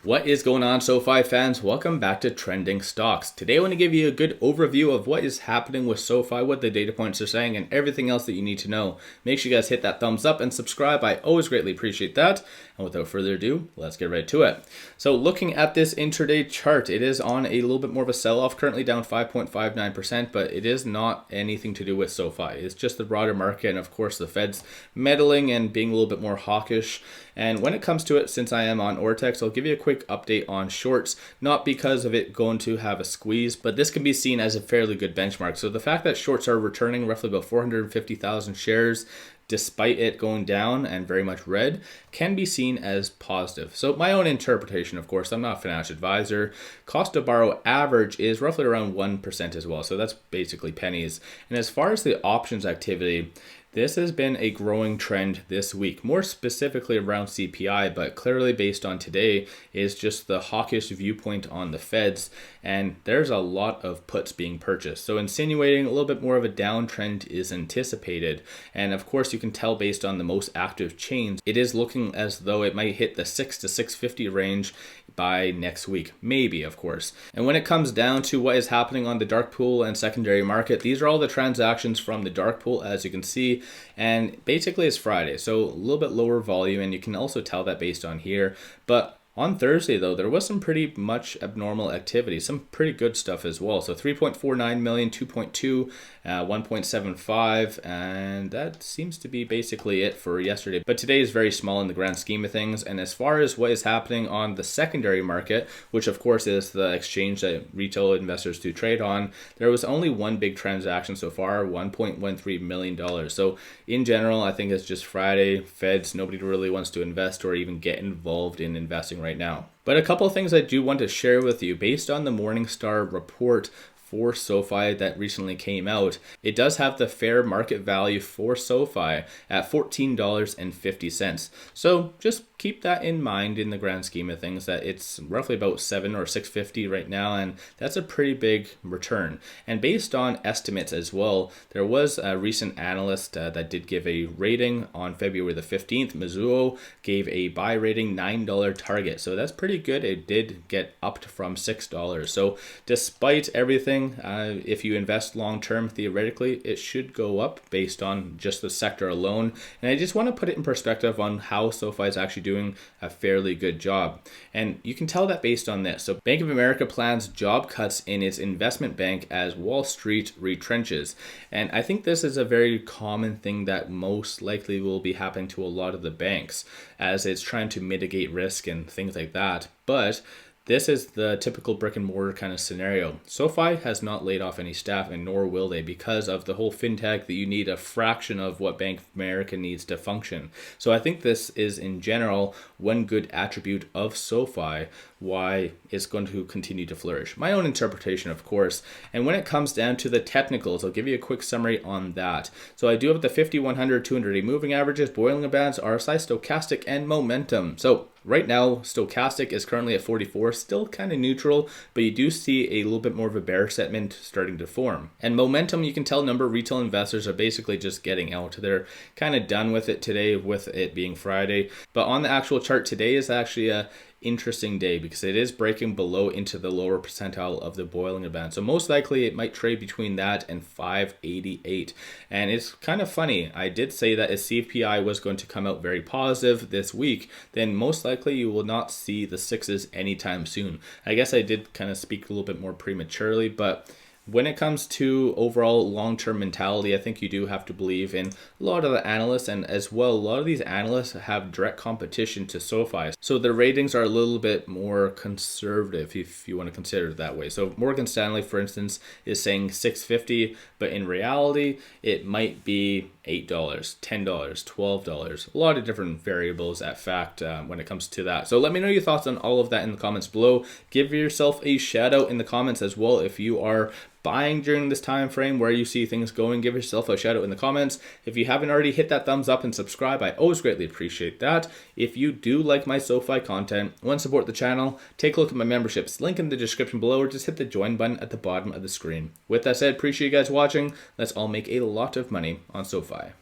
What is going on, SoFi fans? Welcome back to Trending Stocks. Today I want to give you a good overview of what is happening with SoFi, what the data points are saying, and everything else that you need to know. Make sure you guys hit that thumbs up and subscribe. I always greatly appreciate that. And without further ado, let's get right to it. So looking at this intraday chart, it is on a little bit more of a sell-off, currently down 5.59%, but it is not anything to do with SoFi. It's just the broader market and of course the Fed's meddling and being a little bit more hawkish. And when it comes to it, since I am on Ortex, I'll give you a quick update on shorts, not because of it going to have a squeeze, but this can be seen as a fairly good benchmark. So the fact that shorts are returning roughly about 450,000 shares despite it going down and very much red can be seen as positive. So my own interpretation, of course, I'm not a financial advisor. Cost to borrow average is roughly around 1% as well. So that's basically pennies. And as far as the options activity, this has been a growing trend this week, more specifically around CPI, but clearly based on today is just the hawkish viewpoint on the Feds, and there's a lot of puts being purchased. So insinuating a little bit more of a downtrend is anticipated. And of course, you can tell based on the most active chains, it is looking as though it might hit the 6 to 650 range by next week, maybe, of course. And when it comes down to what is happening on the dark pool and secondary market, these are all the transactions from the dark pool, as you can see, and basically it's Friday, so a little bit lower volume, and you can also tell that based on here. But on Thursday, though, there was some pretty much abnormal activity, some pretty good stuff as well. So 3.49 million, 2.2, 1.75, and that seems to be basically it for yesterday. But today is very small in the grand scheme of things. And as far as what is happening on the secondary market, which of course is the exchange that retail investors do trade on, there was only one big transaction so far, $1.13 million. So in general, I think it's just Friday, Feds, nobody really wants to invest or even get involved in investing right now. But a couple of things I do want to share with you based on the Morningstar report for SoFi that recently came out. It does have the fair market value for SoFi at $14.50. So just keep that in mind in the grand scheme of things, that it's roughly about 7 or 650 right now, and that's a pretty big return. And based on estimates as well, there was a recent analyst that did give a rating on February the 15th. Mizuho gave a buy rating $9 target. So that's pretty good. It did get upped from $6. So despite everything, if you invest long term, theoretically, it should go up based on just the sector alone. And I just want to put it in perspective on how SoFi is actually doing a fairly good job. And you can tell that based on this. So Bank of America plans job cuts in its investment bank as Wall Street retrenches. And I think this is a very common thing that most likely will be happening to a lot of the banks as it's trying to mitigate risk and things like that. But this is the typical brick and mortar kind of scenario. SoFi has not laid off any staff, and nor will they, because of the whole fintech that you need a fraction of what Bank of America needs to function. So I think this is in general one good attribute of SoFi, why it's going to continue to flourish. My own interpretation, of course. And when it comes down to the technicals, I'll give you a quick summary on that. So I do have the 50, 100, 200 moving averages, Bollinger Bands, RSI, stochastic, and momentum. So right now, stochastic is currently at 44, still kind of neutral, but you do see a little bit more of a bear sentiment starting to form. And momentum, you can tell a number of retail investors are basically just getting out. They're kind of done with it today, with it being Friday. But on the actual chart, today is actually a interesting day because it is breaking below into the lower percentile of the Bollinger Band. So most likely it might trade between that and 588. And it's kind of funny. I did say that if CPI was going to come out very positive this week, then most likely you will not see the sixes anytime soon. I guess I did kind of speak a little bit more prematurely, but when it comes to overall long-term mentality, I think you do have to believe in a lot of the analysts, and as well, a lot of these analysts have direct competition to SoFi. So their ratings are a little bit more conservative, if you want to consider it that way. So Morgan Stanley, for instance, is saying 650, but in reality, it might be $8, $10, $12, a lot of different variables at fact when it comes to that. So let me know your thoughts on all of that in the comments below. Give yourself a shout out in the comments as well if you are buying during this time frame, where you see things going. Give yourself a shout out in the comments. If you haven't already, hit that thumbs up and subscribe. I always greatly appreciate that. If you do like my SoFi content, want to support the channel, take a look at my memberships, link in the description below, or just hit the join button at the bottom of the screen. With that said, appreciate you guys watching. Let's all make a lot of money on SoFi.